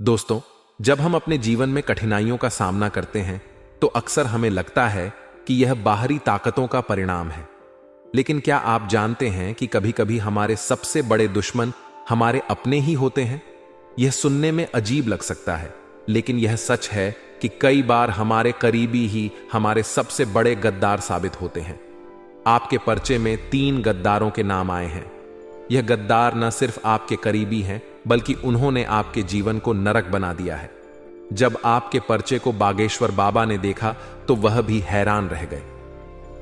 दोस्तों, जब हम अपने जीवन में कठिनाइयों का सामना करते हैं तो अक्सर हमें लगता है कि यह बाहरी ताकतों का परिणाम है। लेकिन क्या आप जानते हैं कि कभी-कभी हमारे सबसे बड़े दुश्मन हमारे अपने ही होते हैं? यह सुनने में अजीब लग सकता है, लेकिन यह सच है कि कई बार हमारे करीबी ही हमारे सबसे बड़े गद्दार साबित होते हैं। आपके पर्चे में 3 गद्दारों के नाम आए हैं। यह गद्दार न सिर्फ आपके करीबी हैं, बल्कि उन्होंने आपके जीवन को नरक बना दिया है। जब आपके पर्चे को बागेश्वर बाबा ने देखा तो वह भी हैरान रह गए।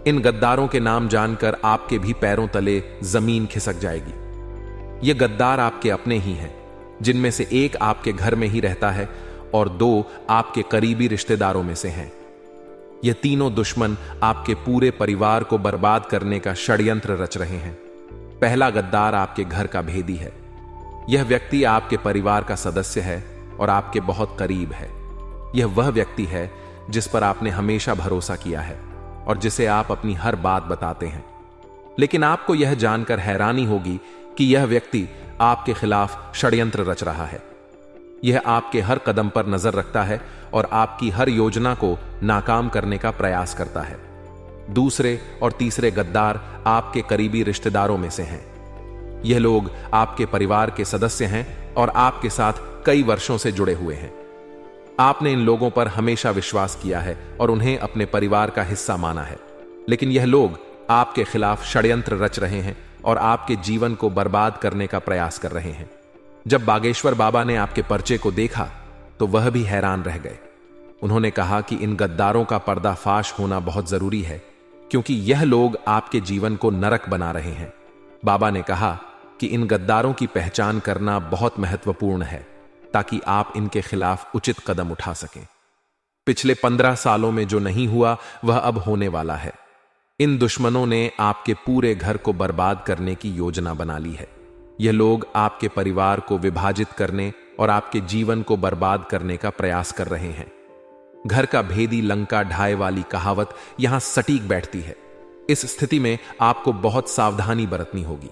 इन गद्दारों के नाम जानकर आपके भी पैरों तले जमीन खिसक जाएगी। ये गद्दार आपके अपने ही हैं, जिनमें से एक आपके घर में ही रहता है और 2 आपके करीबी रिश्तेदारों में से हैं। ये तीनों दुश्मन आपके पूरे परिवार को बर्बाद करने का षड्यंत्र रच रहे हैं। पहला गद्दार आपके घर का भेदी है। यह व्यक्ति आपके परिवार का सदस्य है और आपके बहुत करीब है। यह वह व्यक्ति है जिस पर आपने हमेशा भरोसा किया है और जिसे आप अपनी हर बात बताते हैं। लेकिन आपको यह जानकर हैरानी होगी कि यह व्यक्ति आपके खिलाफ षड्यंत्र रच रहा है। यह आपके हर कदम पर नजर रखता है और आपकी हर योजना को नाकाम करने का प्रयास करता है। दूसरे और तीसरे गद्दार आपके करीबी रिश्तेदारों में से हैं। यह लोग आपके परिवार के सदस्य हैं और आपके साथ कई वर्षों से जुड़े हुए हैं। आपने इन लोगों पर हमेशा विश्वास किया है और उन्हें अपने परिवार का हिस्सा माना है। लेकिन यह लोग आपके खिलाफ षड्यंत्र रच रहे हैं और आपके जीवन को बर्बाद करने का प्रयास कर रहे हैं। जब बागेश्वर बाबा ने आपके पर्चे को देखा तो वह भी हैरान रह गए। उन्होंने कहा कि इन गद्दारों का पर्दाफाश होना बहुत जरूरी है, क्योंकि यह लोग आपके जीवन को नरक बना रहे हैं। बाबा ने कहा कि इन गद्दारों की पहचान करना बहुत महत्वपूर्ण है, ताकि आप इनके खिलाफ उचित कदम उठा सकें। पिछले 15 सालों में जो नहीं हुआ वह अब होने वाला है। इन दुश्मनों ने आपके पूरे घर को बर्बाद करने की योजना बना ली है। यह लोग आपके परिवार को विभाजित करने और आपके जीवन को बर्बाद करने का प्रयास कर रहे हैं। घर का भेदी लंका ढाए वाली कहावत यहां सटीक बैठती है। इस स्थिति में आपको बहुत सावधानी बरतनी होगी।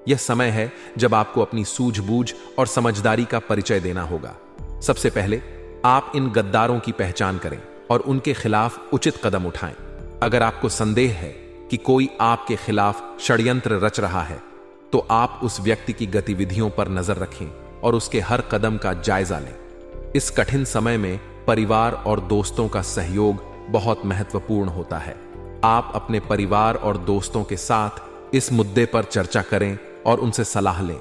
यह समय है जब आपको अपनी सूझबूझ और समझदारी का परिचय देना होगा। सबसे पहले आप इन गद्दारों की पहचान करें और उनके खिलाफ उचित कदम उठाएं। अगर आपको संदेह है कि कोई आपके खिलाफ षड्यंत्र रच रहा है, तो आप उस व्यक्ति की गतिविधियों पर नजर रखें और उसके हर कदम का जायजा लें। इस कठिन समय में परिवार और दोस्तों का सहयोग बहुत महत्वपूर्ण होता है। आप अपने परिवार और दोस्तों के साथ इस मुद्दे पर चर्चा करें और उनसे सलाह लें।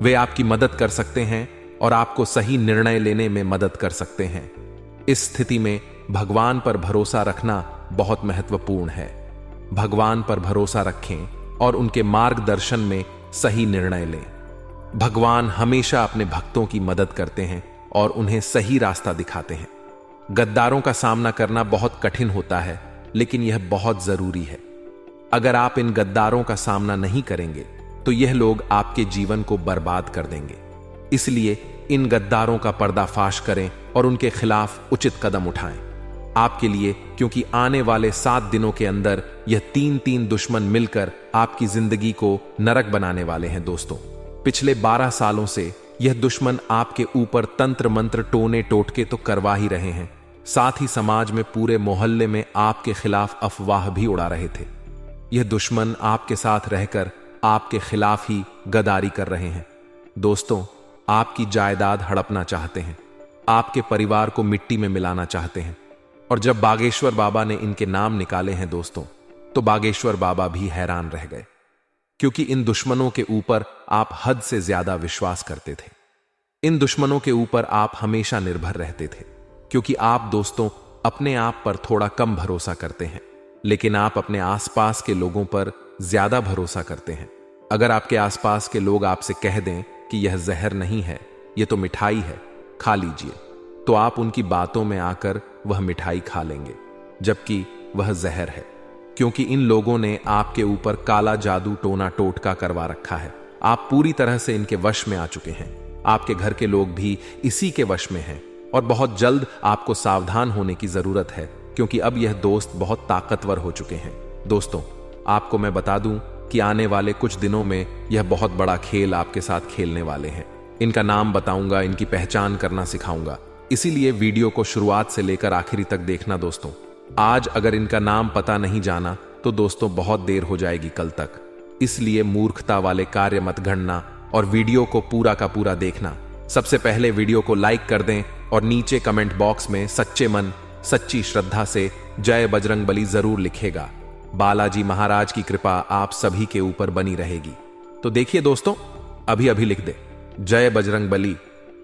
वे आपकी मदद कर सकते हैं और आपको सही निर्णय लेने में मदद कर सकते हैं। इस स्थिति में भगवान पर भरोसा रखना बहुत महत्वपूर्ण है। भगवान पर भरोसा रखें और उनके मार्गदर्शन में सही निर्णय लें। भगवान हमेशा अपने भक्तों की मदद करते हैं और उन्हें सही रास्ता दिखाते हैं। गद्दारों का सामना करना बहुत कठिन होता है, लेकिन यह बहुत जरूरी है। अगर आप इन गद्दारों का सामना नहीं करेंगे तो यह लोग आपके जीवन को बर्बाद कर देंगे। इसलिए इन गद्दारों का पर्दाफाश करें और उनके खिलाफ उचित कदम उठाएं। आपके लिए, क्योंकि आने वाले 7 दिनों के अंदर यह 3 दुश्मन मिलकर आपकी जिंदगी को नरक बनाने वाले हैं। दोस्तों, पिछले 12 सालों से यह दुश्मन आपके ऊपर तंत्र मंत्र टोने टोटके तो करवा ही रहे हैं, साथ ही समाज में पूरे मोहल्ले में आपके खिलाफ अफवाह भी उड़ा रहे थे। यह दुश्मन आपके साथ रहकर आपके खिलाफ ही गद्दारी कर रहे हैं। दोस्तों, आपकी जायदाद हड़पना चाहते हैं, आपके परिवार को मिट्टी में मिलाना चाहते हैं। और जब बागेश्वर बाबा ने इनके नाम निकाले हैं दोस्तों, तो बागेश्वर बाबा भी हैरान रह गए, क्योंकि इन दुश्मनों के ऊपर आप हद से ज्यादा विश्वास करते थे। इन दुश्मनों के ऊपर आप हमेशा निर्भर रहते थे, क्योंकि आप दोस्तों अपने आप पर थोड़ा कम भरोसा करते हैं, लेकिन आप अपने आसपास के लोगों पर ज्यादा भरोसा करते हैं। अगर आपके आसपास के लोग आपसे कह दें कि यह जहर नहीं है, यह तो मिठाई है, खा लीजिए, तो आप उनकी बातों में आकर वह मिठाई खा लेंगे, जबकि वह जहर है। क्योंकि इन लोगों ने आपके ऊपर काला जादू टोना टोटका करवा रखा है। आप पूरी तरह से इनके वश में आ चुके हैं। आपके घर के लोग भी इसी के वश में हैं और बहुत जल्द आपको सावधान होने की जरूरत है, क्योंकि अब यह दोस्त बहुत ताकतवर हो चुके हैं। दोस्तों, आपको मैं बता दूं कि आने वाले कुछ दिनों में यह बहुत बड़ा खेल आपके साथ खेलने वाले हैं। इनका नाम बताऊंगा, इनकी पहचान करना सिखाऊंगा। इसीलिए वीडियो को शुरुआत से लेकर आखिरी तक देखना दोस्तों। आज अगर इनका नाम पता नहीं जाना तो दोस्तों बहुत देर हो जाएगी कल तक। इसलिए मूर्खता वाले कार्य मत गढ़ना और वीडियो को पूरा का पूरा देखना। सबसे पहले वीडियो को लाइक कर दें और नीचे कमेंट बॉक्स में सच्चे मन सच्ची श्रद्धा से जय बजरंगबली जरूर लिखेगा। बालाजी महाराज की कृपा आप सभी के ऊपर बनी रहेगी। तो देखिए दोस्तों, अभी अभी लिख दे जय बजरंगबली।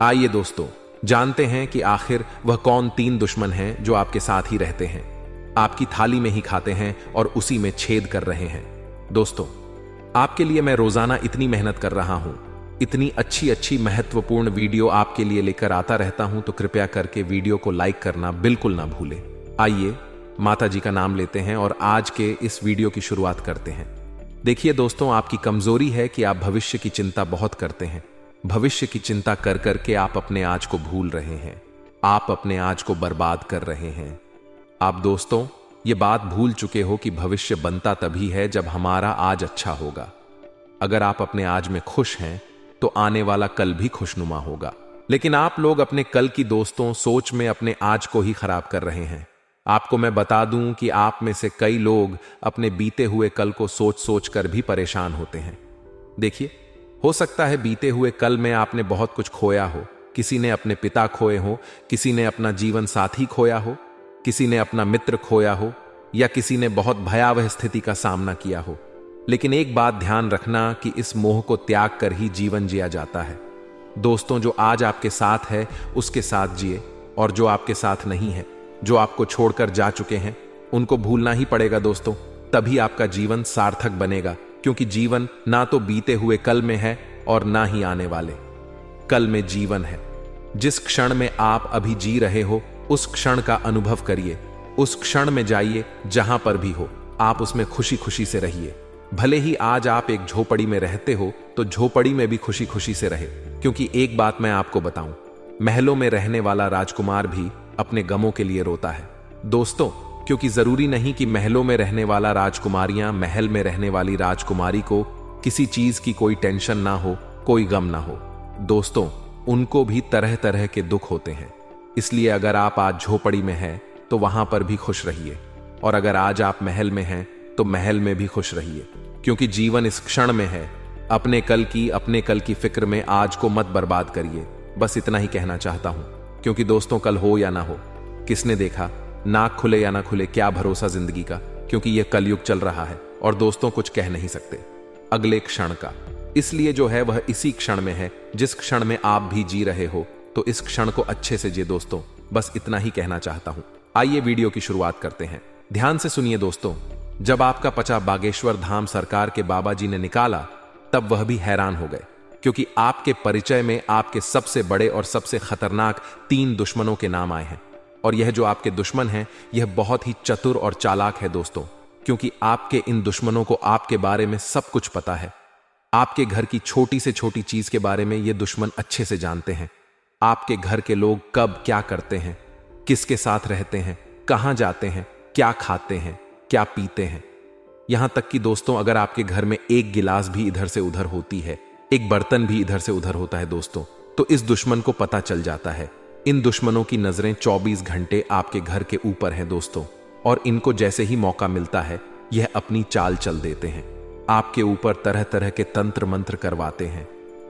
आइए दोस्तों, जानते हैं कि आखिर वह कौन 3 दुश्मन हैं जो आपके साथ ही रहते हैं, आपकी थाली में ही खाते हैं और उसी में छेद कर रहे हैं। दोस्तों, आपके लिए मैं रोजाना इतनी मेहनत कर रहा हूं, इतनी अच्छी अच्छी महत्वपूर्ण वीडियो आपके लिए लेकर आता रहता हूं, तो कृपया करके वीडियो को लाइक करना बिल्कुल ना भूलें। आइए माता जी का नाम लेते हैं और आज के इस वीडियो की शुरुआत करते हैं। देखिए दोस्तों, आपकी कमजोरी है कि आप भविष्य की चिंता बहुत करते हैं। भविष्य की चिंता कर करके आप अपने आज को भूल रहे हैं, आप अपने आज को बर्बाद कर रहे हैं। आप दोस्तों ये बात भूल चुके हो कि भविष्य बनता तभी है जब हमारा आज अच्छा होगा। अगर आप अपने आज में खुश हैं तो आने वाला कल भी खुशनुमा होगा। लेकिन आप लोग अपने कल की दोस्तों सोच में अपने आज को ही खराब कर रहे हैं। आपको मैं बता दूं कि आप में से कई लोग अपने बीते हुए कल को सोच सोच कर भी परेशान होते हैं। देखिए, हो सकता है बीते हुए कल में आपने बहुत कुछ खोया हो। किसी ने अपने पिता खोए हो, किसी ने अपना जीवन साथी खोया हो, किसी ने अपना मित्र खोया हो, या किसी ने बहुत भयावह स्थिति का सामना किया हो। लेकिन एक बात ध्यान रखना कि इस मोह को त्याग कर ही जीवन जिया जाता है। दोस्तों, जो आज आपके साथ है उसके साथ जिए, और जो आपके साथ नहीं है, जो आपको छोड़कर जा चुके हैं, उनको भूलना ही पड़ेगा दोस्तों। तभी आपका जीवन सार्थक बनेगा, क्योंकि जीवन ना तो बीते हुए कल में है और ना ही आने वाले कल में जीवन है। जिस क्षण में आप अभी जी रहे हो उस क्षण का अनुभव करिए, उस क्षण में जाइए। जहां पर भी हो आप उसमें खुशी खुशी से रहिए। भले ही आज आप एक झोपड़ी में रहते हो तो झोपड़ी में भी खुशी खुशी से रहे, क्योंकि एक बात मैं आपको बताऊं, महलों में रहने वाला राजकुमार भी अपने गमों के लिए रोता है दोस्तों। क्योंकि जरूरी नहीं कि महलों में रहने वाला राजकुमारियां महल में रहने वाली राजकुमारी को किसी चीज की कोई टेंशन ना हो, कोई गम ना हो। दोस्तों, उनको भी तरह तरह के दुख होते हैं। इसलिए अगर आप आज झोपड़ी में हैं तो वहां पर भी खुश रहिए, और अगर आज आप महल में हैं तो महल में भी खुश रहिए, क्योंकि जीवन इस क्षण में है। अपने कल की फिक्र में आज को मत बर्बाद करिए। बस इतना ही कहना चाहता हूं, क्योंकि दोस्तों कल हो या ना हो, किसने देखा, नाक खुले या ना खुले, क्या भरोसा जिंदगी का, क्योंकि यह कलयुग चल रहा है और दोस्तों कुछ कह नहीं सकते अगले क्षण का। इसलिए जो है वह इसी क्षण में है, जिस क्षण में आप भी जी रहे हो। तो इस क्षण को अच्छे से जिए दोस्तों, बस इतना ही कहना चाहता हूं। आइए वीडियो की शुरुआत करते हैं। ध्यान से सुनिए दोस्तों। जब आपका पचा बागेश्वर धाम सरकार के बाबा जी ने निकाला, तब वह भी हैरान हो गए, क्योंकि आपके परिचय में आपके सबसे बड़े और सबसे खतरनाक 3 दुश्मनों के नाम आए हैं। और यह जो आपके दुश्मन हैं, यह बहुत ही चतुर और चालाक है दोस्तों, क्योंकि आपके इन दुश्मनों को आपके बारे में सब कुछ पता है। आपके घर की छोटी से छोटी चीज के बारे में ये दुश्मन अच्छे से जानते हैं। आपके घर के लोग कब क्या करते हैं, किसके साथ रहते हैं, कहां जाते हैं, क्या खाते हैं, क्या पीते हैं। यहां तक कि दोस्तों, अगर आपके घर में एक गिलास भी इधर से उधर होती है, एक बर्तन भी इधर से उधर होता है दोस्तों, तो इस दुश्मन को पता चल जाता है। इन दुश्मनों की नजरें 24 घंटे आपके घर के ऊपर हैं दोस्तों, और इनको जैसे ही मौका मिलता है यह अपनी चाल चल देते हैं। आपके ऊपर तरह तरह के तंत्र मंत्र करवाते हैं,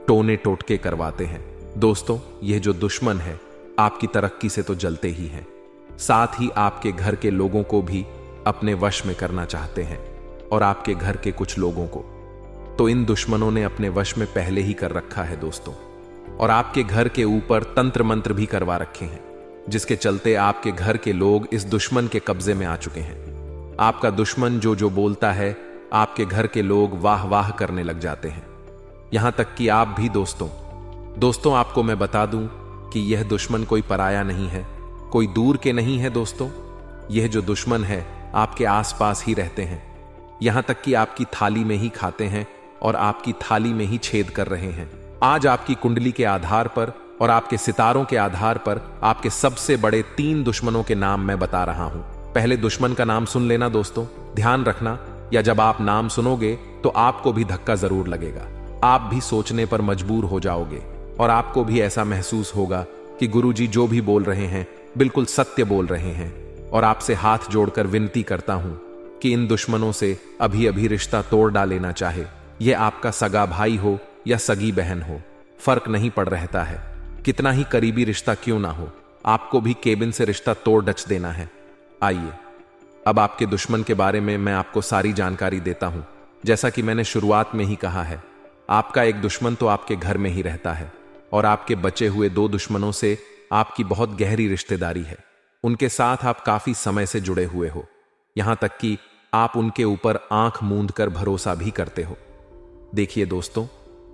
टोने टोटके करवाते हैं। दोस्तों, यह जो दुश्मन है आपकी तरक्की से तो जलते ही हैं, साथ ही आपके घर के लोगों को भी अपने वश में करना चाहते हैं, और आपके घर के कुछ लोगों को तो इन दुश्मनों ने अपने वश में पहले ही कर रखा है दोस्तों। और आपके घर के ऊपर तंत्र मंत्र भी करवा रखे हैं, जिसके चलते आपके घर के लोग इस दुश्मन के कब्जे में आ चुके हैं। आपका दुश्मन जो जो बोलता है, आपके घर के लोग वाह वाह करने लग जाते हैं, यहां तक कि आप भी दोस्तों आपको मैं बता दूं कि यह दुश्मन कोई पराया नहीं है, कोई दूर के नहीं है दोस्तों। यह जो दुश्मन है आपके आसपास ही रहते हैं, यहां तक कि आपकी थाली में ही खाते हैं और आपकी थाली में ही छेद कर रहे हैं। आज आपकी कुंडली के आधार पर और आपके सितारों के आधार पर आपके सबसे बड़े 3 दुश्मनों के नाम मैं बता रहा हूं। पहले दुश्मन का नाम सुन लेना दोस्तों, ध्यान रखना, या जब आप नाम सुनोगे तो आपको भी धक्का जरूर लगेगा, आप भी सोचने पर मजबूर हो जाओगे। और आपको भी ऐसा महसूस होगा कि गुरुजी जो भी बोल रहे हैं बिल्कुल सत्य बोल रहे हैं। और आपसे हाथ जोड़कर विनती करता हूं कि इन दुश्मनों से अभी अभी रिश्ता तोड़ डालेना, चाहे यह आपका सगा भाई हो या सगी बहन हो, फर्क नहीं पड़ रहता है। कितना ही करीबी रिश्ता क्यों ना हो, आपको भी केबिन से रिश्ता तोड़ डच देना है। आइए अब आपके दुश्मन के बारे में मैं आपको सारी जानकारी देता हूं। जैसा कि मैंने शुरुआत में ही कहा है, आपका एक दुश्मन तो आपके घर में ही रहता है और आपके बचे हुए 2 दुश्मनों से आपकी बहुत गहरी रिश्तेदारी है। उनके साथ आप काफी समय से जुड़े हुए हो, यहां तक कि आप उनके ऊपर आंख मूंद कर भरोसा भी करते हो। देखिए दोस्तों,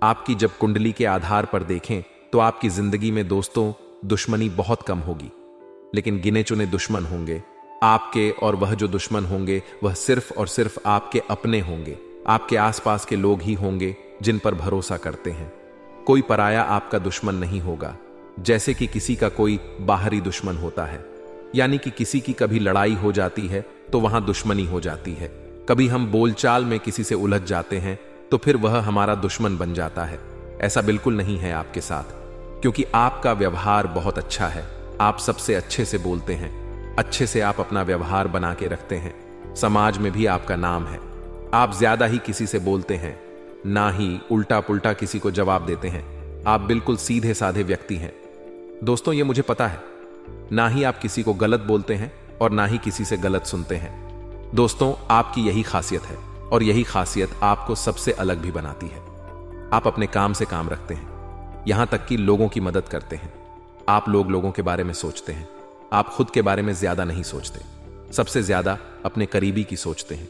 आपकी जब कुंडली के आधार पर देखें तो आपकी जिंदगी में दोस्तों दुश्मनी बहुत कम होगी, लेकिन गिने चुने दुश्मन होंगे आपके, और वह जो दुश्मन होंगे वह सिर्फ और सिर्फ आपके अपने होंगे। आपके आसपास के लोग ही होंगे जिन पर भरोसा करते हैं। कोई पराया आपका दुश्मन नहीं होगा, जैसे कि किसी का कोई बाहरी दुश्मन होता है। यानी कि किसी की कभी लड़ाई हो जाती है तो वहां दुश्मनी हो जाती है। कभी हम बोलचाल में किसी से उलझ जाते हैं तो फिर वह हमारा दुश्मन बन जाता है। ऐसा बिल्कुल नहीं है आपके साथ, क्योंकि आपका व्यवहार बहुत अच्छा है। आप सबसे अच्छे से बोलते हैं, अच्छे से आप अपना व्यवहार बना के रखते हैं। समाज में भी आपका नाम है। आप ज्यादा ही किसी से बोलते हैं, ना ही उल्टा पुल्टा किसी को जवाब देते हैं। आप बिल्कुल सीधे साधे व्यक्ति हैं। दोस्तों ये मुझे पता है, ना ही आप किसी को गलत बोलते हैं और ना ही किसी से गलत सुनते हैं। दोस्तों आपकी यही खासियत है और यही खासियत आपको सबसे अलग भी बनाती है। आप अपने काम से काम रखते हैं, यहां तक कि लोगों की मदद करते हैं। आप लोगों के बारे में सोचते हैं। आप खुद के बारे में ज्यादा नहीं सोचते, सबसे ज्यादा अपने करीबी की सोचते हैं।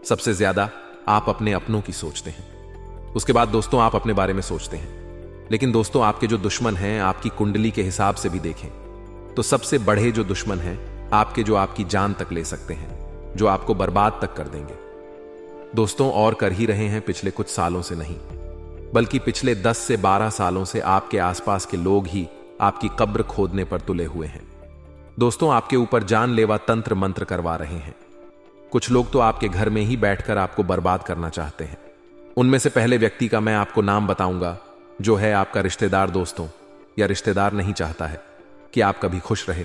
सबसे ज्यादा आप अपने अपनों की सोचते हैं। उसके बाद दोस्तों आप अपने बारे में सोचते हैं। लेकिन दोस्तों आपके जो दुश्मन हैं, आपकी कुंडली के हिसाब से भी देखें तो सबसे बड़े जो दुश्मन हैं आपके, जो आपकी जान तक ले सकते हैं, जो आपको बर्बाद तक कर देंगे। दोस्तों और कर ही रहे हैं पिछले कुछ सालों से नहीं, बल्कि पिछले 10 से 12 सालों से आपके आसपास के लोग ही आपकी कब्र खोदने पर तुले हुए हैं। दोस्तों आपके ऊपर जानलेवा तंत्र मंत्र करवा रहे हैं। कुछ लोग तो आपके घर में ही बैठकर आपको बर्बाद करना चाहते हैं। उनमें से पहले व्यक्ति का मैं आपको नाम बताऊंगा, जो है आपका रिश्तेदार। दोस्तों या रिश्तेदार नहीं चाहता है कि आप कभी खुश रहे,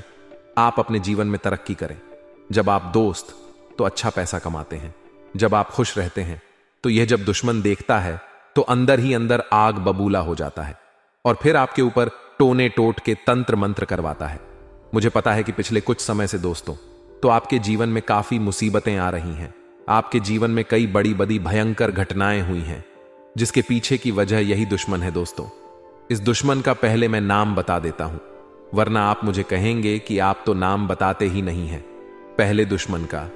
आप अपने जीवन में तरक्की करें। जब आप दोस्त तो अच्छा पैसा कमाते हैं, जब आप खुश रहते हैं तो यह जब दुश्मन देखता है तो अंदर ही अंदर आग बबूला हो जाता है और फिर आपके ऊपर टोने टोट के तंत्र मंत्र करवाता है। मुझे पता है कि पिछले कुछ समय से दोस्तों तो आपके जीवन में काफी मुसीबतें आ रही हैं। आपके जीवन में कई बड़ी बड़ी भयंकर घटनाएं हुई हैं, जिसके पीछे की वजह यही दुश्मन है। दोस्तों इस दुश्मन का पहले मैं नाम बता देता हूं, वरना आप मुझे कहेंगे कि आप तो नाम बताते ही नहीं हैं। पहले दुश्मन का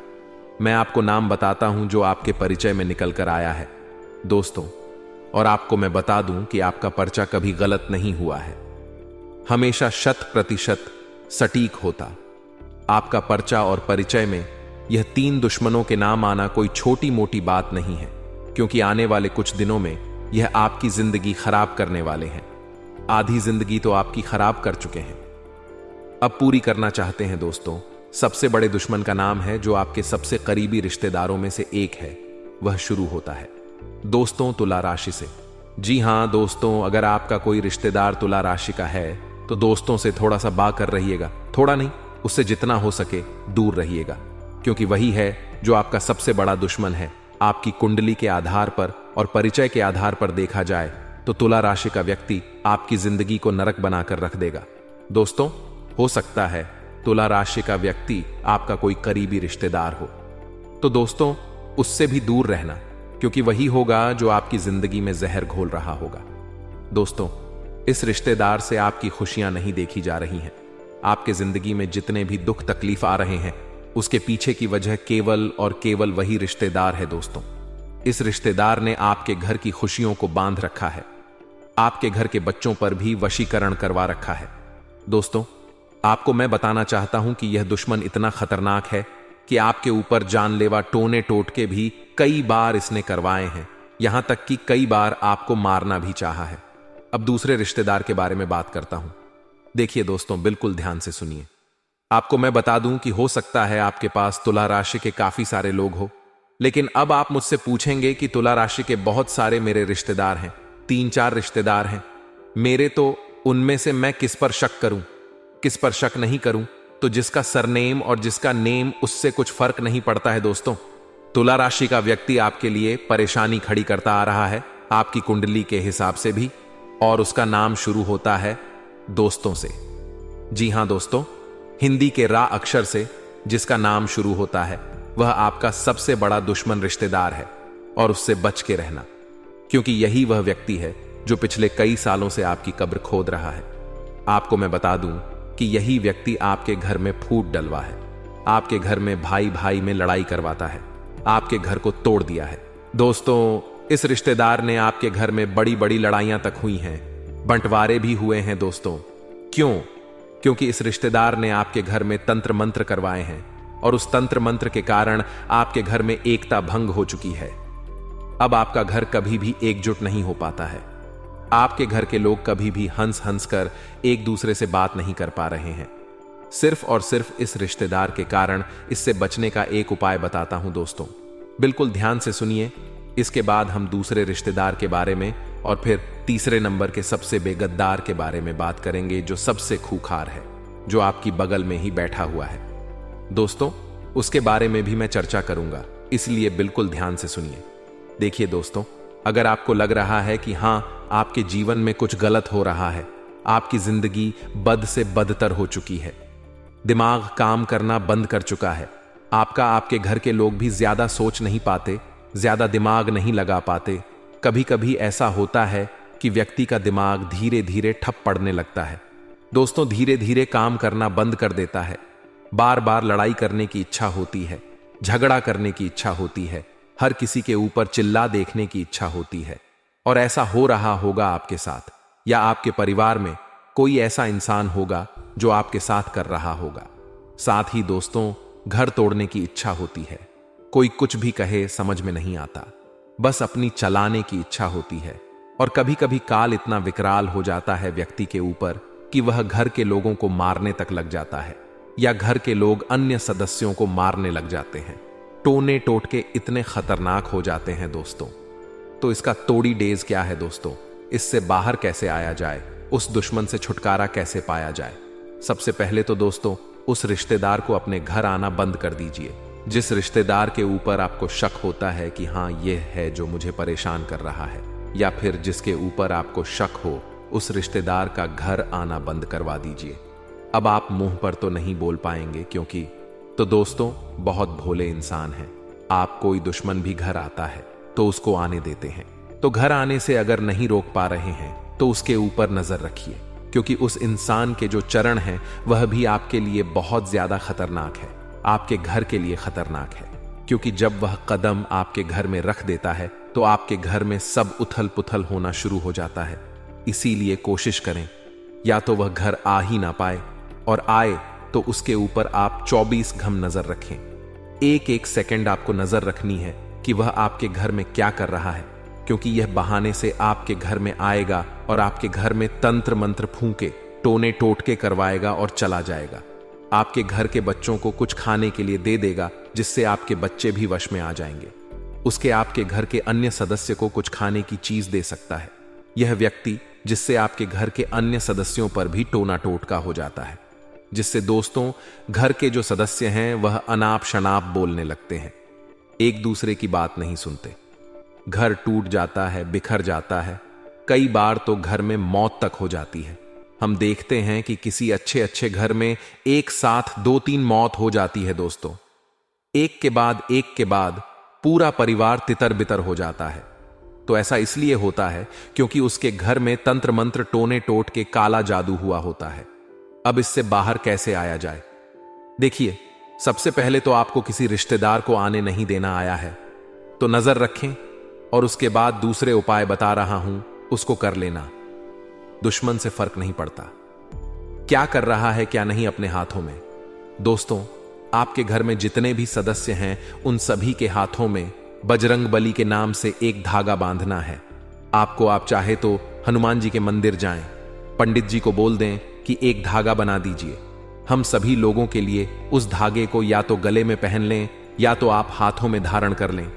मैं आपको नाम बताता हूं जो आपके परिचय में निकल कर आया है दोस्तों। और आपको मैं बता दूं कि आपका पर्चा कभी गलत नहीं हुआ है, हमेशा 100% सटीक होता। आपका पर्चा और परिचय में यह 3 दुश्मनों के नाम आना कोई छोटी मोटी बात नहीं है, क्योंकि आने वाले कुछ दिनों में यह आपकी जिंदगी खराब करने वाले हैं। आधी जिंदगी तो आपकी खराब कर चुके हैं, अब पूरी करना चाहते हैं। दोस्तों सबसे बड़े दुश्मन का नाम है जो आपके सबसे करीबी रिश्तेदारों में से एक है। वह शुरू होता है दोस्तों तुला राशि से। जी हां दोस्तों, अगर आपका कोई रिश्तेदार तुला राशि का है तो दोस्तों से थोड़ा सा बाकर रहिएगा। थोड़ा नहीं, उससे जितना हो सके दूर रहिएगा, क्योंकि वही है जो आपका सबसे बड़ा दुश्मन है। आपकी कुंडली के आधार पर और परिचय के आधार पर देखा जाए तो तुला राशि का व्यक्ति आपकी जिंदगी को नरक बनाकर रख देगा। दोस्तों हो सकता है तुला राशि का व्यक्ति आपका कोई करीबी रिश्तेदार हो, तो दोस्तों उससे भी दूर रहना, क्योंकि वही होगा जो आपकी जिंदगी में जहर घोल रहा होगा। दोस्तों इस रिश्तेदार से आपकी खुशियां नहीं देखी जा रही हैं। आपके जिंदगी में जितने भी दुख तकलीफ आ रहे हैं उसके पीछे की वजह केवल और केवल वही रिश्तेदार है। दोस्तों इस रिश्तेदार ने आपके घर की खुशियों को बांध रखा है, आपके घर के बच्चों पर भी वशीकरण करवा रखा है। दोस्तों आपको मैं बताना चाहता हूं कि यह दुश्मन इतना खतरनाक है कि आपके ऊपर जानलेवा टोने टोटके भी कई बार इसने करवाए हैं, यहां तक कि कई बार आपको मारना भी चाहा है। अब दूसरे रिश्तेदार के बारे में बात करता हूं। देखिए दोस्तों बिल्कुल ध्यान से सुनिए। आपको मैं बता दूं कि हो सकता है आपके पास तुला राशि के काफी सारे लोग हो, लेकिन अब आप मुझसे पूछेंगे कि तुला राशि के बहुत सारे मेरे रिश्तेदार हैं, 3-4 रिश्तेदार हैं। मेरे तो उनमें से मैं किस पर शक करूं? किस पर शक नहीं करूं तो जिसका सरनेम और जिसका नेम उससे कुछ फर्क नहीं पड़ता है दोस्तों। तुला राशि का व्यक्ति आपके लिए परेशानी खड़ी करता आ रहा है, आपकी कुंडली के हिसाब से भी, और उसका नाम शुरू होता है दोस्तों से। जी हां दोस्तों, हिंदी के रा अक्षर से जिसका नाम शुरू होता है वह आपका सबसे बड़ा दुश्मन रिश्तेदार है, और उससे बच के रहना, क्योंकि यही वह व्यक्ति है जो पिछले कई सालों से आपकी कब्र खोद रहा है। आपको मैं बता दूं कि यही व्यक्ति आपके घर में फूट डलवा है, आपके घर में भाई भाई में लड़ाई करवाता है, आपके घर को तोड़ दिया है। दोस्तों, इस रिश्तेदार ने आपके घर में बड़ी बड़ी लड़ाइयां तक हुई हैं, बंटवारे भी हुए हैं दोस्तों। क्यों? क्योंकि इस रिश्तेदार ने आपके घर में तंत्र मंत्र करवाए हैं, और उस तंत्र मंत्र के कारण आपके घर में एकता भंग हो चुकी है। अब आपका घर कभी भी एकजुट नहीं हो पाता है। आपके घर के लोग कभी भी हंस हंस कर एक दूसरे से बात नहीं कर पा रहे हैं, सिर्फ और सिर्फ इस रिश्तेदार के कारण। इससे बचने का एक उपाय बताता हूं दोस्तों, बिल्कुल ध्यान से सुनिए। इसके बाद हम दूसरे रिश्तेदार के बारे में और फिर तीसरे नंबर के सबसे बेगद्दार के बारे में बात करेंगे, जो सबसे खूंखार है, जो आपकी बगल में ही बैठा हुआ है। दोस्तों, उसके बारे में भी मैं चर्चा करूंगा, इसलिए बिल्कुल ध्यान से सुनिए। देखिए दोस्तों, अगर आपको लग रहा है कि हां, आपके जीवन में कुछ गलत हो रहा है, आपकी जिंदगी बद से बदतर हो चुकी है, दिमाग काम करना बंद कर चुका है, आपके घर के लोग भी ज्यादा सोच नहीं पाते, ज्यादा दिमाग नहीं लगा पाते, कभी कभी ऐसा होता है कि व्यक्ति का दिमाग धीरे धीरे ठप पड़ने लगता है। दोस्तों, धीरे धीरे काम करना बंद कर देता है, बार बार लड़ाई करने की इच्छा होती है, झगड़ा करने की इच्छा होती है, हर किसी के ऊपर चिल्ला देखने की इच्छा होती है। और ऐसा हो रहा होगा आपके साथ, या आपके परिवार में कोई ऐसा इंसान होगा जो आपके साथ कर रहा होगा। साथ ही दोस्तों, घर तोड़ने की इच्छा होती है, कोई कुछ भी कहे समझ में नहीं आता, बस अपनी चलाने की इच्छा होती है। और कभी कभी काल इतना विकराल हो जाता है व्यक्ति के ऊपर कि वह घर के लोगों को मारने तक लग जाता है, या घर के लोग अन्य सदस्यों को मारने लग जाते हैं। टोने टोटके इतने खतरनाक हो जाते हैं दोस्तों। तो इसका तोड़ी डेज क्या है दोस्तों? इससे बाहर कैसे आया जाए? उस दुश्मन से छुटकारा कैसे पाया जाए? सबसे पहले तो दोस्तों, उस रिश्तेदार को अपने घर आना बंद कर दीजिए। जिस रिश्तेदार के ऊपर आपको शक होता है कि हां, यह है जो मुझे परेशान कर रहा है, या फिर जिसके ऊपर आपको शक हो, उस रिश्तेदार का घर आना बंद करवा दीजिए। अब आप मुंह पर तो नहीं बोल पाएंगे, क्योंकि तो दोस्तों, बहुत भोले इंसान हैं आप। कोई दुश्मन भी घर आता है तो उसको आने देते हैं। तो घर आने से अगर नहीं रोक पा रहे हैं तो उसके ऊपर नजर रखिए, क्योंकि उस इंसान के जो चरण हैं वह भी आपके लिए बहुत ज्यादा खतरनाक है, आपके घर के लिए खतरनाक है। क्योंकि जब वह कदम आपके घर में रख देता है तो आपके घर में सब उथल पुथल होना शुरू हो जाता है। इसीलिए कोशिश करें, या तो वह घर आ ही ना पाए, और आए तो उसके ऊपर आप 24 घंटे नजर रखें। एक एक सेकंड आपको नजर रखनी है कि वह आपके घर में क्या कर रहा है, क्योंकि यह बहाने से आपके घर में आएगा और आपके घर में तंत्र मंत्र फूंके, टोने टोटके करवाएगा और चला जाएगा। आपके घर के बच्चों को कुछ खाने के लिए दे देगा, जिससे आपके बच्चे भी वश में आ जाएंगे। उसके आपके घर के अन्य सदस्य को कुछ खाने की चीज दे सकता है। यह व्यक्ति जिससे आपके घर के अन्य सदस्यों पर भी टोना टोटका हो जाता है, जिससे दोस्तों घर के जो सदस्य हैं वह अनाप शनाप बोलने लगते हैं, एक दूसरे की बात नहीं सुनते, घर टूट जाता है, बिखर जाता है। कई बार तो घर में मौत तक हो जाती है। हम देखते हैं कि किसी अच्छे अच्छे घर में एक साथ 2-3 मौत हो जाती है दोस्तों। एक के बाद पूरा परिवार तितर बितर हो जाता है। तो ऐसा इसलिए होता है क्योंकि उसके घर में तंत्र मंत्र, टोने टोट के काला जादू हुआ होता है। अब इससे बाहर कैसे आया जाए? देखिए, सबसे पहले तो आपको किसी रिश्तेदार को आने नहीं देना आया है तो नजर रखें, और उसके बाद दूसरे उपाय बता रहा हूं, उसको कर लेना। दुश्मन से फर्क नहीं पड़ता क्या कर रहा है क्या नहीं अपने हाथों में। दोस्तों, आपके घर में जितने भी सदस्य हैं उन सभी के हाथों में बजरंग बली के नाम से एक धागा बांधना है। आप चाहे तो हनुमान जी के मंदिर जाएं, पंडित जी को बोल दें कि एक धागा बना दीजिए। हम सभी लोगों के लिए उस धागे को या तो गले में पहन लें या तो आप हाथों में धारण कर लें।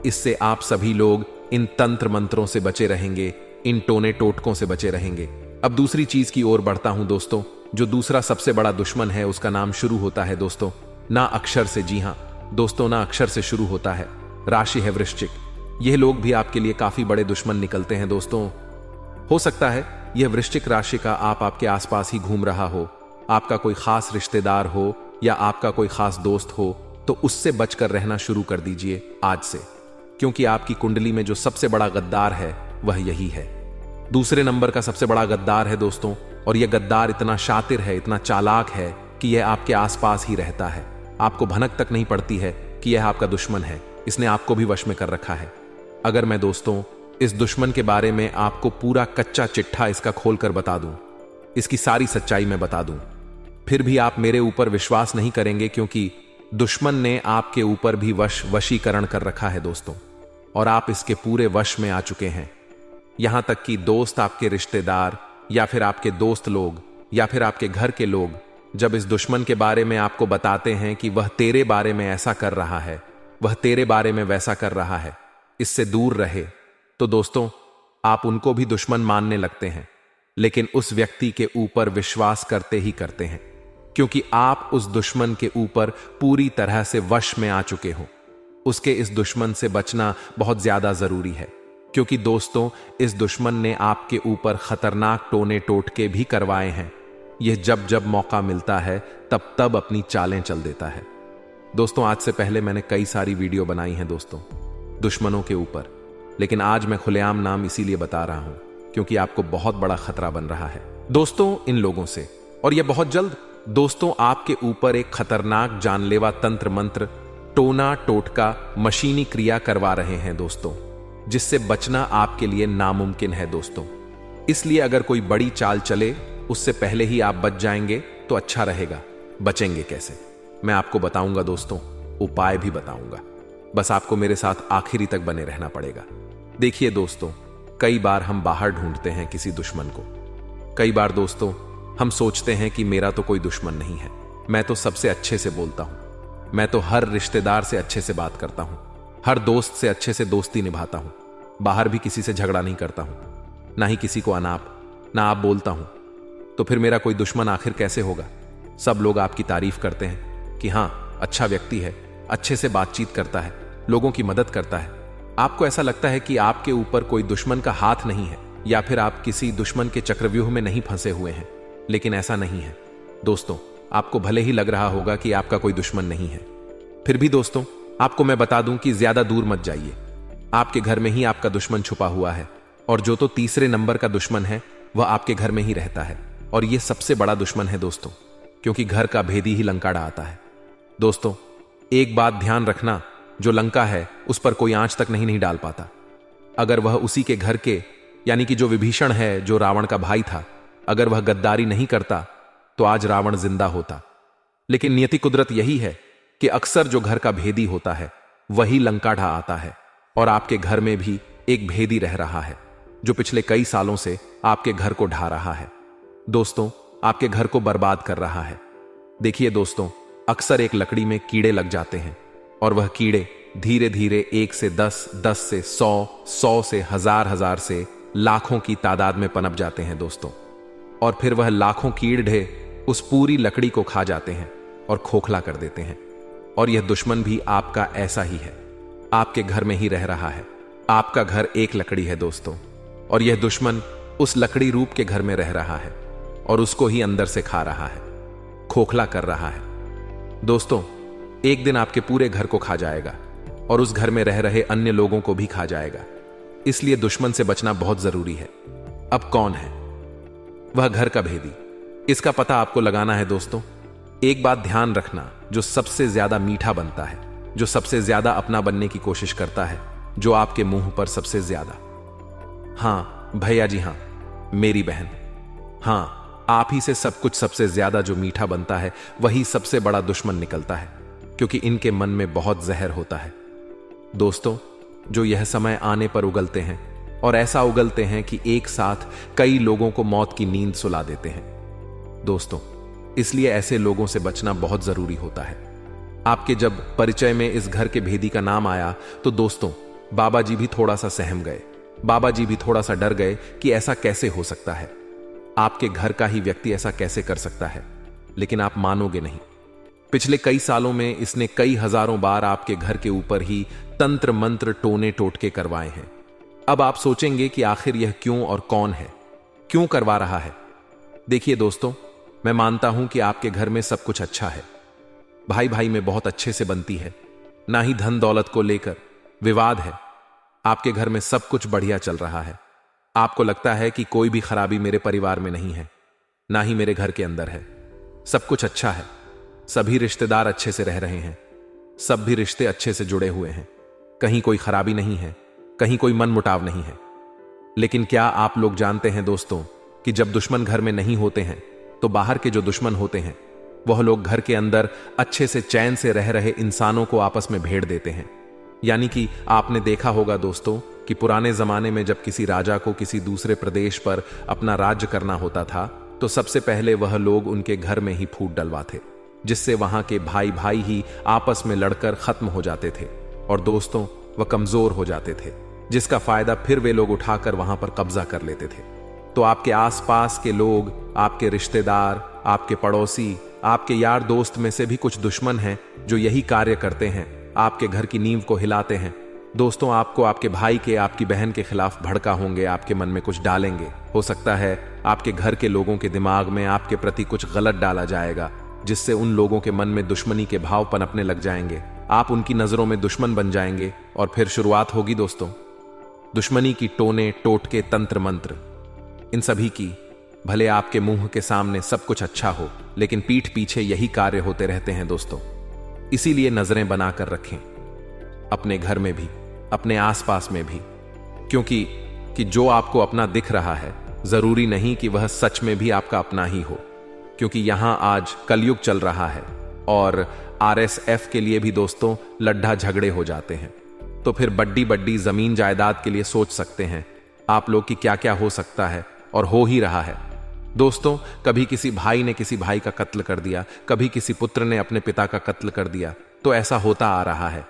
इससे आप सभी लोग इन तंत्र मंत्रों से बचे रहेंगे, इन टोने टोटकों से बचे रहेंगे। अब दूसरी चीज की ओर बढ़ता हूं दोस्तों। जो दूसरा सबसे बड़ा दुश्मन है उसका नाम शुरू होता है दोस्तों ना अक्षर से। जी हां दोस्तों, ना अक्षर से शुरू होता है। राशि है वृश्चिक। यह लोग भी आपके लिए काफी बड़े दुश्मन निकलते हैं दोस्तों। हो सकता है यह वृश्चिक राशि का आपके आसपास ही घूम रहा हो, आपका कोई खास रिश्तेदार हो या आपका कोई खास दोस्त हो, तो उससे बचकर रहना शुरू कर दीजिए आज से, क्योंकि आपकी कुंडली में जो सबसे बड़ा गद्दार है वह यही है। दूसरे नंबर का सबसे बड़ा गद्दार है दोस्तों, और यह गद्दार इतना शातिर है, इतना चालाक है कि यह आपके आसपास ही रहता है। आपको भनक तक नहीं पड़ती है कि यह आपका दुश्मन है। इसने आपको भी वश में कर रखा है। अगर मैं दोस्तों इस दुश्मन के बारे में आपको पूरा कच्चा चिट्ठा इसका खोलकर बता दूं, इसकी सारी सच्चाई मैं बता दूं, फिर भी आप मेरे ऊपर विश्वास नहीं करेंगे, क्योंकि दुश्मन ने आपके ऊपर भी वशीकरण कर रखा है दोस्तों, और आप इसके पूरे वश में आ चुके हैं। यहां तक कि दोस्त, आपके रिश्तेदार या फिर आपके दोस्त लोग या फिर आपके घर के लोग जब इस दुश्मन के बारे में आपको बताते हैं कि वह तेरे बारे में ऐसा कर रहा है, वह तेरे बारे में वैसा कर रहा है, इससे दूर रहे, तो दोस्तों आप उनको भी दुश्मन मानने लगते हैं, लेकिन उस व्यक्ति के ऊपर विश्वास करते ही करते हैं, क्योंकि आप उस दुश्मन के ऊपर पूरी तरह से वश में आ चुके हो। उसके इस दुश्मन से बचना बहुत ज्यादा जरूरी है, क्योंकि दोस्तों इस दुश्मन ने आपके ऊपर खतरनाक टोने टोटके भी करवाए हैं। यह जब जब मौका मिलता है तब तब अपनी चालें चल देता है। दोस्तों आज से पहले मैंने कई सारी वीडियो बनाई हैं दोस्तों दुश्मनों के ऊपर, लेकिन आज मैं खुलेआम नाम इसीलिए बता रहा हूं क्योंकि आपको बहुत बड़ा खतरा बन रहा है दोस्तों इन लोगों से, और यह बहुत जल्द। दोस्तों आपके ऊपर एक खतरनाक जानलेवा तंत्र मंत्र, टोना टोटका, मशीनी क्रिया करवा रहे हैं दोस्तों, जिससे बचना आपके लिए नामुमकिन है दोस्तों। इसलिए अगर कोई बड़ी चाल चले उससे पहले ही आप बच जाएंगे तो अच्छा रहेगा। बचेंगे कैसे मैं आपको बताऊंगा दोस्तों, उपाय भी बताऊंगा, बस आपको मेरे साथ आखिरी तक बने रहना पड़ेगा। देखिए दोस्तों, कई बार हम बाहर ढूंढते हैं किसी दुश्मन को। कई बार दोस्तों हम सोचते हैं कि मेरा तो कोई दुश्मन नहीं है, मैं तो सबसे अच्छे से बोलता हूं, मैं तो हर रिश्तेदार से अच्छे से बात करता हूं, हर दोस्त से अच्छे से दोस्ती निभाता हूं, बाहर भी किसी से झगड़ा नहीं करता हूं, ना ही किसी को ना आप बोलता हूं, तो फिर मेरा कोई दुश्मन आखिर कैसे होगा। सब लोग आपकी तारीफ करते हैं कि हां अच्छा व्यक्ति है, अच्छे से बातचीत करता है, लोगों की मदद करता है। आपको ऐसा लगता है कि आपके ऊपर कोई दुश्मन का हाथ नहीं है, या फिर आप किसी दुश्मन के चक्रव्यूह में नहीं फंसे हुए हैं, लेकिन ऐसा नहीं है दोस्तों। आपको भले ही लग रहा होगा कि आपका कोई दुश्मन नहीं है, फिर भी दोस्तों आपको मैं बता दूं कि ज्यादा दूर मत जाइए। आपके घर में ही आपका दुश्मन छुपा हुआ है, और जो तो तीसरे नंबर का दुश्मन है वह आपके घर में ही रहता है, और यह सबसे बड़ा दुश्मन है दोस्तों, क्योंकि घर का भेदी ही लंका ढाता है। दोस्तों एक बात ध्यान रखना, जो लंका है उस पर कोई आंच तक नहीं डाल पाता। अगर वह उसी के घर के, यानी कि जो विभीषण है, जो रावण का भाई था, अगर वह गद्दारी नहीं करता तो आज रावण जिंदा होता। लेकिन नियति कुदरत यही है कि अक्सर जो घर का भेदी होता है वही लंका ढा आता है, और आपके घर में भी एक भेदी रह रहा है जो पिछले कई सालों से आपके घर को ढा रहा है दोस्तों, आपके घर को बर्बाद कर रहा है। देखिए दोस्तों, अक्सर एक लकड़ी में कीड़े लग जाते हैं, और वह कीड़े धीरे धीरे 1 से 10, 10 से 100, 100 से 1000 से लाखों की तादाद में पनप जाते हैं दोस्तों, और फिर वह लाखों कीड़े उस पूरी लकड़ी को खा जाते हैं और खोखला कर देते हैं। और यह दुश्मन भी आपका ऐसा ही है, आपके घर में ही रह रहा है। आपका घर एक लकड़ी है दोस्तों, और यह दुश्मन उस लकड़ी रूप के घर में रह रहा है और उसको ही अंदर से खा रहा है, खोखला कर रहा है दोस्तों। एक दिन आपके पूरे घर को खा जाएगा और उस घर में रह रहे अन्य लोगों को भी खा जाएगा। इसलिए दुश्मन से बचना बहुत जरूरी है। अब कौन है वह घर का भेदी, इसका पता आपको लगाना है दोस्तों। एक बात ध्यान रखना, जो सबसे ज्यादा मीठा बनता है, जो सबसे ज्यादा अपना बनने की कोशिश करता है, जो आपके मुंह पर सबसे ज्यादा, हां भैया जी हां मेरी बहन, हां आप ही से सब कुछ सबसे ज्यादा जो मीठा बनता है वही सबसे बड़ा दुश्मन निकलता है, क्योंकि इनके मन में बहुत जहर होता है दोस्तों, जो यह समय आने पर उगलते हैं, और ऐसा उगलते हैं कि एक साथ कई लोगों को मौत की नींद सुला देते हैं दोस्तों। इसलिए ऐसे लोगों से बचना बहुत जरूरी होता है। आपके जब परिचय में इस घर के भेदी का नाम आया तो दोस्तों बाबा जी भी थोड़ा सा सहम गए, बाबा जी भी थोड़ा सा डर गए कि ऐसा कैसे हो सकता है। आपके घर का ही व्यक्ति ऐसा कैसे कर सकता है? लेकिन आप मानोगे नहीं, पिछले कई सालों में इसने कई हजारों बार आपके घर के ऊपर ही तंत्र मंत्र टोने टोटके करवाए हैं। अब आप सोचेंगे कि आखिर यह क्यों और कौन है, क्यों करवा रहा है? देखिए दोस्तों, मैं मानता हूं कि आपके घर में सब कुछ अच्छा है, भाई भाई में बहुत अच्छे से बनती है, ना ही धन दौलत को लेकर विवाद है। आपके घर में सब कुछ बढ़िया चल रहा है। आपको लगता है कि कोई भी खराबी मेरे परिवार में नहीं है, ना ही मेरे घर के अंदर है। सब कुछ अच्छा है, सभी रिश्तेदार अच्छे से रह रहे हैं, सब भी रिश्ते अच्छे से जुड़े हुए हैं, कहीं कोई खराबी नहीं है, कहीं कोई मनमुटाव नहीं है। लेकिन क्या आप लोग जानते हैं दोस्तों कि जब दुश्मन घर में नहीं होते हैं तो बाहर के जो दुश्मन होते हैं वह लोग घर के अंदर अच्छे से चैन से रह रहे इंसानों को आपस में भेड़ देते हैं। यानी कि आपने देखा होगा दोस्तों कि पुराने जमाने में जब किसी राजा को किसी दूसरे प्रदेश पर अपना राज्य करना होता था तो सबसे पहले वह लोग उनके घर में ही फूट डलवाते, जिससे वहां के भाई भाई ही आपस में लड़कर खत्म हो जाते थे और दोस्तों वह कमजोर हो जाते थे, जिसका फायदा फिर वे लोग उठाकर वहां पर कब्जा कर लेते थे। तो आपके आसपास के लोग, आपके रिश्तेदार, आपके पड़ोसी, आपके यार दोस्त में से भी कुछ दुश्मन हैं जो यही कार्य करते हैं, आपके घर की नींव को हिलाते हैं। दोस्तों, आपको आपके भाई के, आपकी बहन के खिलाफ भड़का होंगे, आपके मन में कुछ डालेंगे। हो सकता है आपके घर के लोगों के दिमाग में आपके प्रति कुछ गलत डाला जाएगा, जिससे उन लोगों के मन में दुश्मनी के भाव पनपने लग जाएंगे। आप उनकी नजरों में दुश्मन बन जाएंगे और फिर शुरुआत होगी दोस्तों दुश्मनी की, टोने टोटके, तंत्र मंत्र, इन सभी की। भले आपके मुंह के सामने सब कुछ अच्छा हो, लेकिन पीठ पीछे यही कार्य होते रहते हैं दोस्तों। इसीलिए नजरें बनाकर रखें, अपने घर में भी, अपने आसपास में भी, क्योंकि जो आपको अपना दिख रहा है जरूरी नहीं कि वह सच में भी आपका अपना ही हो। क्योंकि यहां आज कलयुग चल रहा है और RSF के लिए भी दोस्तों लड्ढा झगड़े हो जाते हैं। तो फिर बड्डी बड्डी जमीन जायदाद के लिए सोच सकते हैं आप लोग कि क्या क्या हो सकता है और हो ही रहा है। दोस्तों, कभी किसी भाई ने किसी भाई का कत्ल कर दिया, कभी किसी पुत्र ने अपने पिता का कत्ल कर दिया, तो ऐसा होता आ रहा है।